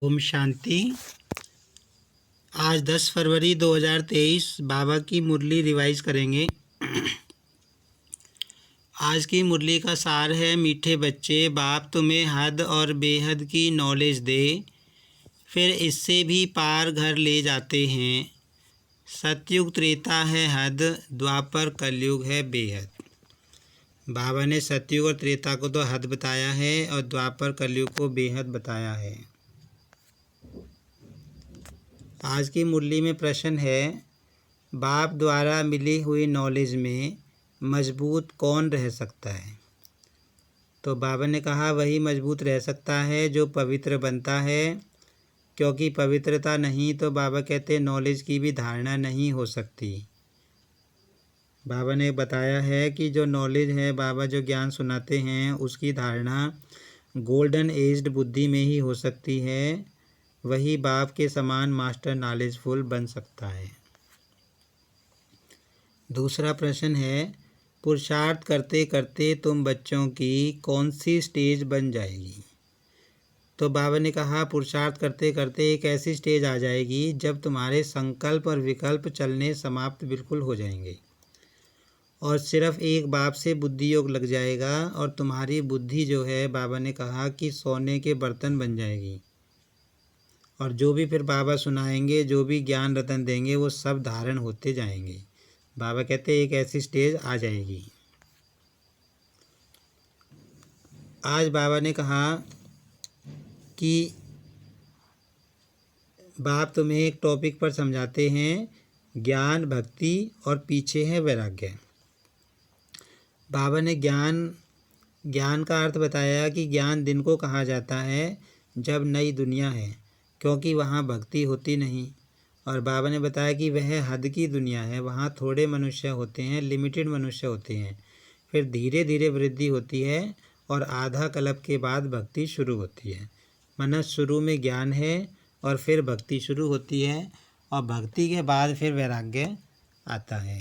ओम शांति। आज 10 फरवरी 2023 बाबा की मुरली रिवाइज करेंगे। आज की मुरली का सार है, मीठे बच्चे, बाप तुम्हें हद और बेहद की नॉलेज दे, फिर इससे भी पार घर ले जाते हैं। सतयुग त्रेता है हद, द्वापर कलयुग है बेहद। बाबा ने सतयुग और त्रेता को तो हद बताया है और द्वापर कलयुग को बेहद बताया है। आज की मुरली में प्रश्न है, बाप द्वारा मिली हुई नॉलेज में मजबूत कौन रह सकता है? तो बाबा ने कहा वही मजबूत रह सकता है जो पवित्र बनता है, क्योंकि पवित्रता नहीं तो बाबा कहते नॉलेज की भी धारणा नहीं हो सकती। बाबा ने बताया है कि जो नॉलेज है, बाबा जो ज्ञान सुनाते हैं, उसकी धारणा गोल्डन एज्ड बुद्धि में ही हो सकती है। वही बाप के समान मास्टर नॉलेजफुल बन सकता है। दूसरा प्रश्न है, पुरुषार्थ करते करते तुम बच्चों की कौन सी स्टेज बन जाएगी? तो बाबा ने कहा पुरुषार्थ करते करते एक ऐसी स्टेज आ जाएगी जब तुम्हारे संकल्प और विकल्प चलने समाप्त बिल्कुल हो जाएंगे और सिर्फ एक बाप से बुद्धि योग लग जाएगा और तुम्हारी बुद्धि जो है, बाबा ने कहा कि सोने के बर्तन बन जाएगी। और जो भी फिर बाबा सुनाएंगे, जो भी ज्ञान रतन देंगे, वो सब धारण होते जाएंगे। बाबा कहते एक ऐसी स्टेज आ जाएगी। आज बाबा ने कहा कि बाप तुम्हें एक टॉपिक पर समझाते हैं, ज्ञान, भक्ति और पीछे है वैराग्य। बाबा ने ज्ञान का अर्थ बताया कि ज्ञान दिन को कहा जाता है जब नई दुनिया है, क्योंकि वहाँ भक्ति होती नहीं। और बाबा ने बताया कि वह हद की दुनिया है, वहाँ थोड़े मनुष्य होते हैं, लिमिटेड मनुष्य होते हैं। फिर धीरे धीरे वृद्धि होती है और आधा कल्प के बाद भक्ति शुरू होती है। माना शुरू में ज्ञान है और फिर भक्ति शुरू होती है और भक्ति के बाद फिर वैराग्य आता है।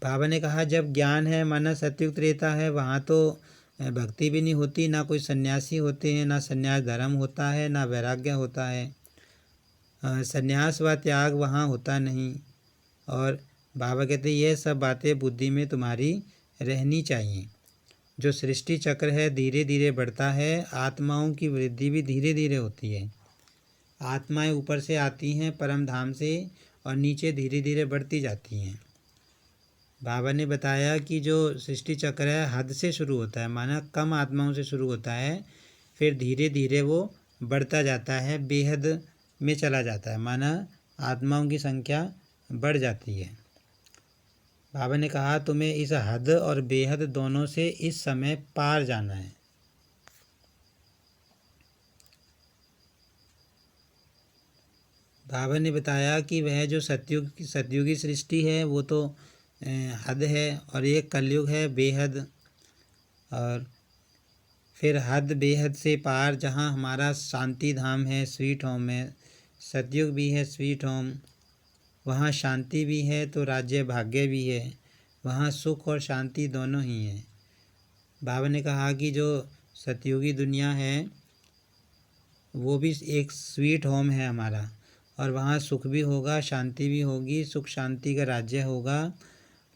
बाबा ने कहा जब ज्ञान है, माना सतयुग त्रेता है, वहाँ तो भक्ति भी नहीं होती, ना कोई सन्यासी होते हैं, ना सन्यास धर्म होता है, ना वैराग्य होता है। सन्यास व त्याग वहाँ होता नहीं। और बाबा कहते हैं ये सब बातें बुद्धि में तुम्हारी रहनी चाहिए। जो सृष्टि चक्र है धीरे धीरे बढ़ता है, आत्माओं की वृद्धि भी धीरे धीरे होती है। आत्माएं ऊपर से आती हैं परम धाम से और नीचे धीरे धीरे बढ़ती जाती हैं। बाबा ने बताया कि जो सृष्टि चक्र है हद से शुरू होता है, माना कम आत्माओं से शुरू होता है, फिर धीरे धीरे वो बढ़ता जाता है, बेहद में चला जाता है, माना आत्माओं की संख्या बढ़ जाती है। बाबा ने कहा तुम्हें इस हद और बेहद दोनों से इस समय पार जाना है। बाबा ने बताया कि वह जो सतयुगी सृष्टि है वो तो हद है और एक कलयुग है बेहद। और फिर हद बेहद से पार जहाँ हमारा शांति धाम है, स्वीट होम है। सतयुग भी है स्वीट होम, वहाँ शांति भी है तो राज्य भाग्य भी है, वहाँ सुख और शांति दोनों ही हैं। बाबा ने कहा कि जो सतयुगी दुनिया है वो भी एक स्वीट होम है हमारा, और वहाँ सुख भी होगा, शांति भी होगी, सुख शांति का राज्य होगा।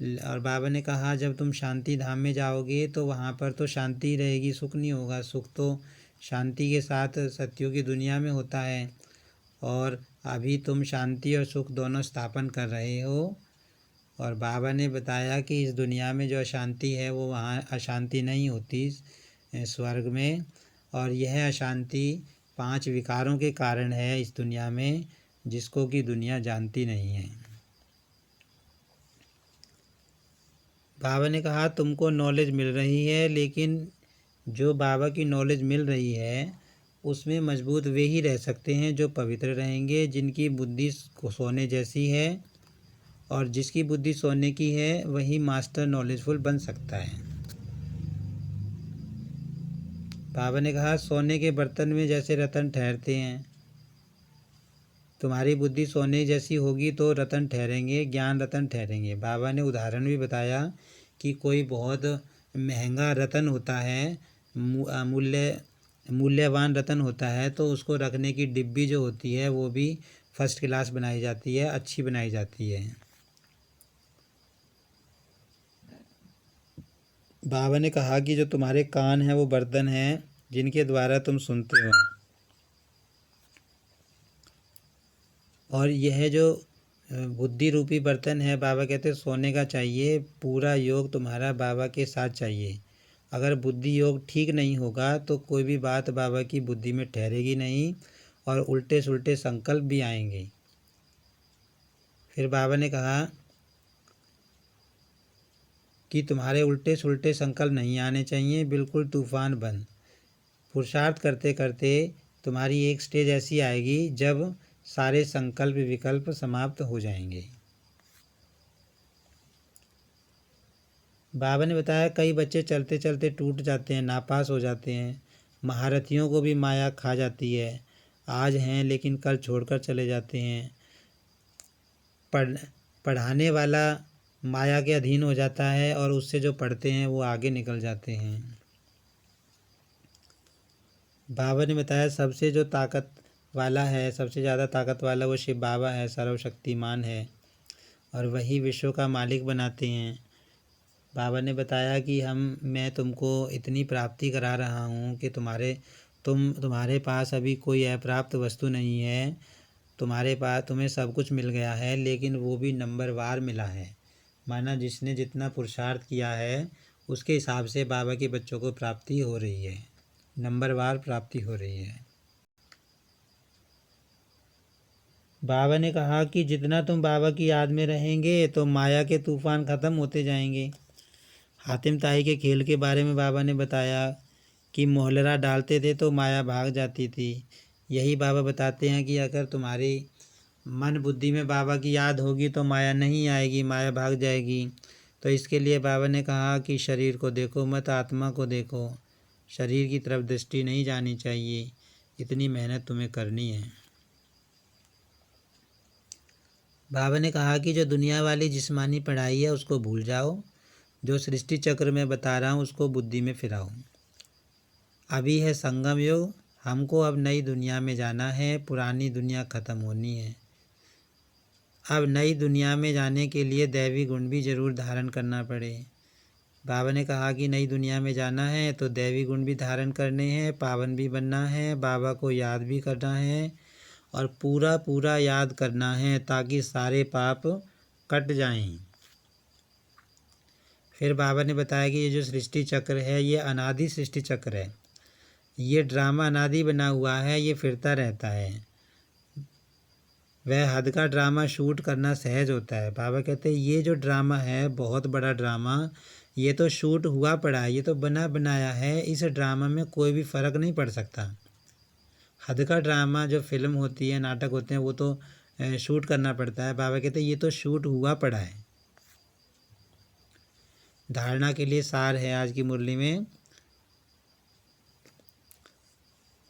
और बाबा ने कहा जब तुम शांति धाम में जाओगे तो वहाँ पर तो शांति रहेगी, सुख नहीं होगा। सुख तो शांति के साथ सतयुगी दुनिया में होता है और अभी तुम शांति और सुख दोनों स्थापन कर रहे हो। और बाबा ने बताया कि इस दुनिया में जो अशांति है वो वहाँ अशांति नहीं होती स्वर्ग में, और यह अशांति 5 विकारों के कारण है इस दुनिया में, जिसको कि दुनिया जानती नहीं है। बाबा ने कहा तुमको नॉलेज मिल रही है, लेकिन जो बाबा की नॉलेज मिल रही है उसमें मजबूत वे ही रह सकते हैं जो पवित्र रहेंगे, जिनकी बुद्धि सोने जैसी है। और जिसकी बुद्धि सोने की है वही मास्टर नॉलेजफुल बन सकता है। बाबा ने कहा सोने के बर्तन में जैसे रतन ठहरते हैं, तुम्हारी बुद्धि सोने जैसी होगी तो रतन ठहरेंगे, ज्ञान रतन ठहरेंगे। बाबा ने उदाहरण भी बताया कि कोई बहुत महंगा रतन होता है, मूल्य मूल्यवान रत्न होता है तो उसको रखने की डिब्बी जो होती है वो भी फर्स्ट क्लास बनाई जाती है, अच्छी बनाई जाती है। बाबा ने कहा कि जो तुम्हारे कान हैं वो बर्तन हैं जिनके द्वारा तुम सुनते हो, और यह जो बुद्धि रूपी बर्तन है, बाबा कहते हैं सोने का चाहिए। पूरा योग तुम्हारा बाबा के साथ चाहिए। अगर बुद्धि योग ठीक नहीं होगा तो कोई भी बात बाबा की बुद्धि में ठहरेगी नहीं और उल्टे सुल्टे संकल्प भी आएंगे। फिर बाबा ने कहा कि तुम्हारे उल्टे सुल्टे संकल्प नहीं आने चाहिए, बिल्कुल तूफान बंद। पुरुषार्थ करते करते तुम्हारी एक स्टेज ऐसी आएगी जब सारे संकल्प विकल्प समाप्त हो जाएंगे। बाबा ने बताया कई बच्चे चलते चलते टूट जाते हैं, नापास हो जाते हैं। महारथियों को भी माया खा जाती है। आज हैं लेकिन कल छोड़कर चले जाते हैं। पढ़ाने वाला माया के अधीन हो जाता है और उससे जो पढ़ते हैं वो आगे निकल जाते हैं। बाबा ने बताया सबसे जो ताकत वाला है, सबसे ज़्यादा ताकत वाला वो शिव बाबा है, सर्वशक्तिमान है और वही विश्व का मालिक बनाते हैं। बाबा ने बताया कि मैं तुमको इतनी प्राप्ति करा रहा हूँ कि तुम्हारे पास अभी कोई अप्राप्त वस्तु नहीं है। तुम्हें सब कुछ मिल गया है, लेकिन वो भी नंबरवार मिला है। माना जिसने जितना पुरुषार्थ किया है उसके हिसाब से बाबा के बच्चों को प्राप्ति हो रही है, नंबरवार प्राप्ति हो रही है। बाबा ने कहा कि जितना तुम बाबा की याद में रहेंगे तो माया के तूफान ख़त्म होते जाएंगे। हातिम ताई के खेल के बारे में बाबा ने बताया कि मोहलरा डालते थे तो माया भाग जाती थी। यही बाबा बताते हैं कि अगर तुम्हारी मन बुद्धि में बाबा की याद होगी तो माया नहीं आएगी, माया भाग जाएगी। तो इसके लिए बाबा ने कहा कि शरीर को देखो मत, आत्मा को देखो। शरीर की तरफ दृष्टि नहीं जानी चाहिए। इतनी मेहनत तुम्हें करनी है। बाबा ने कहा कि जो दुनिया वाली जिस्मानी पढ़ाई है उसको भूल जाओ, जो सृष्टि चक्र में बता रहा हूँ उसको बुद्धि में फिराओ। अभी है संगम युग, हमको अब नई दुनिया में जाना है, पुरानी दुनिया ख़त्म होनी है। अब नई दुनिया में जाने के लिए दैवी गुण भी ज़रूर धारण करना पड़े। बाबा ने कहा कि नई दुनिया में जाना है तो दैवी गुण भी धारण करने हैं, पावन भी बनना है, बाबा को याद भी करना है और पूरा पूरा याद करना है ताकि सारे पाप कट जाएं। फिर बाबा ने बताया कि ये जो सृष्टि चक्र है ये अनादि सृष्टि चक्र है। ये ड्रामा अनादि बना हुआ है, ये फिरता रहता है। वह हद का ड्रामा शूट करना सहज होता है। बाबा कहते हैं ये जो ड्रामा है बहुत बड़ा ड्रामा, ये तो शूट हुआ पड़ा है, ये तो बना बनाया है। इस ड्रामा में कोई भी फ़र्क नहीं पड़ सकता। हद का ड्रामा जो फिल्म होती है, नाटक होते हैं, वो तो शूट करना पड़ता है। बाबा कहते हैं ये तो शूट हुआ पड़ा है। धारणा के लिए सार है आज की मुरली में।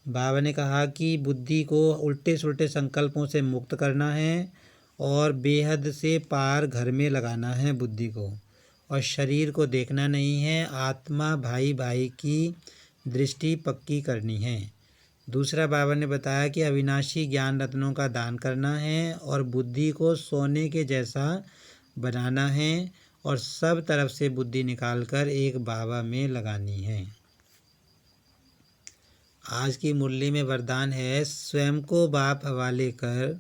बाबा ने कहा कि बुद्धि को उल्टे सुल्टे संकल्पों से मुक्त करना है और बेहद से पार घर में लगाना है बुद्धि को, और शरीर को देखना नहीं है। आत्मा भाई भाई की दृष्टि पक्की करनी है। दूसरा बाबा ने बताया कि अविनाशी ज्ञान रत्नों का दान करना है और बुद्धि को सोने के जैसा बनाना है और सब तरफ से बुद्धि निकालकर एक बाबा में लगानी है। आज की मुरली में वरदान है स्वयं को बाप हवाले कर,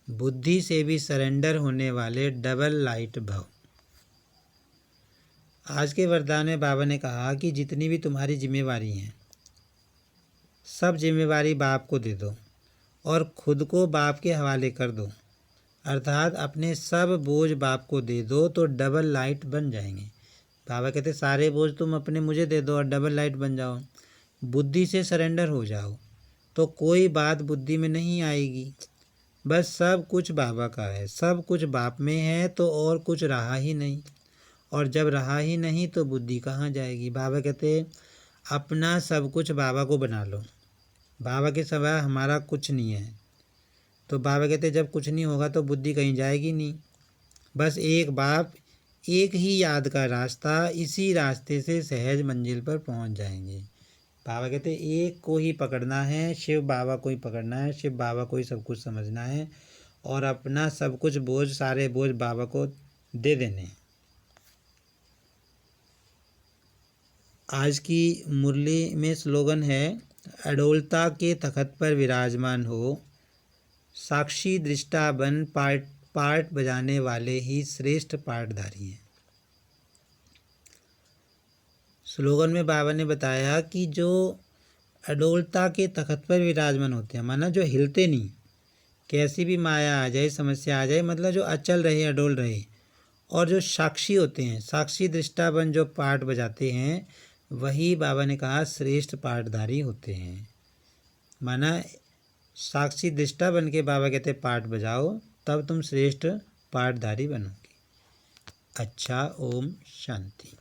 बुद्धि से भी सरेंडर होने वाले डबल लाइट भव। आज के वरदान में बाबा ने कहा कि जितनी भी तुम्हारी जिम्मेवारी हैं सब जिम्मेवारी बाप को दे दो और खुद को बाप के हवाले कर दो, अर्थात अपने सब बोझ बाप को दे दो तो डबल लाइट बन जाएंगे। बाबा कहते सारे बोझ तुम अपने मुझे दे दो और डबल लाइट बन जाओ। बुद्धि से सरेंडर हो जाओ तो कोई बात बुद्धि में नहीं आएगी। बस सब कुछ बाबा का है, सब कुछ बाप में है तो और कुछ रहा ही नहीं, और जब रहा ही नहीं तो बुद्धि कहाँ जाएगी। बाबा कहते अपना सब कुछ बाबा को बना लो, बाबा के सिवा हमारा कुछ नहीं है। तो बाबा कहते जब कुछ नहीं होगा तो बुद्धि कहीं जाएगी नहीं। बस एक बाप, एक ही याद का रास्ता, इसी रास्ते से सहज मंजिल पर पहुंच जाएंगे। बाबा कहते एक को ही पकड़ना है, शिव बाबा को ही पकड़ना है, शिव बाबा को ही सब कुछ समझना है और अपना सब कुछ बोझ, सारे बोझ बाबा को दे देने हैं। आज की मुरली में स्लोगन है, अडोलता के तखत पर विराजमान हो, साक्षी दृष्टा बन, पाठ बजाने वाले ही श्रेष्ठ पाठधारी हैं। स्लोगन में बाबा ने बताया कि जो अडोलता के तखत पर विराजमान होते हैं, माना जो हिलते नहीं, कैसी भी माया आ जाए, समस्या आ जाए, मतलब जो अचल रहे, अडोल रहे, और जो साक्षी होते हैं, साक्षी दृष्टा बन जो पाठ बजाते हैं, वही बाबा ने कहा श्रेष्ठ पाठधारी होते हैं। माना साक्षी दृष्टा बन के बाबा कहते पाठ बजाओ, तब तुम श्रेष्ठ पाठधारी बनोगे। अच्छा, ओम शांति।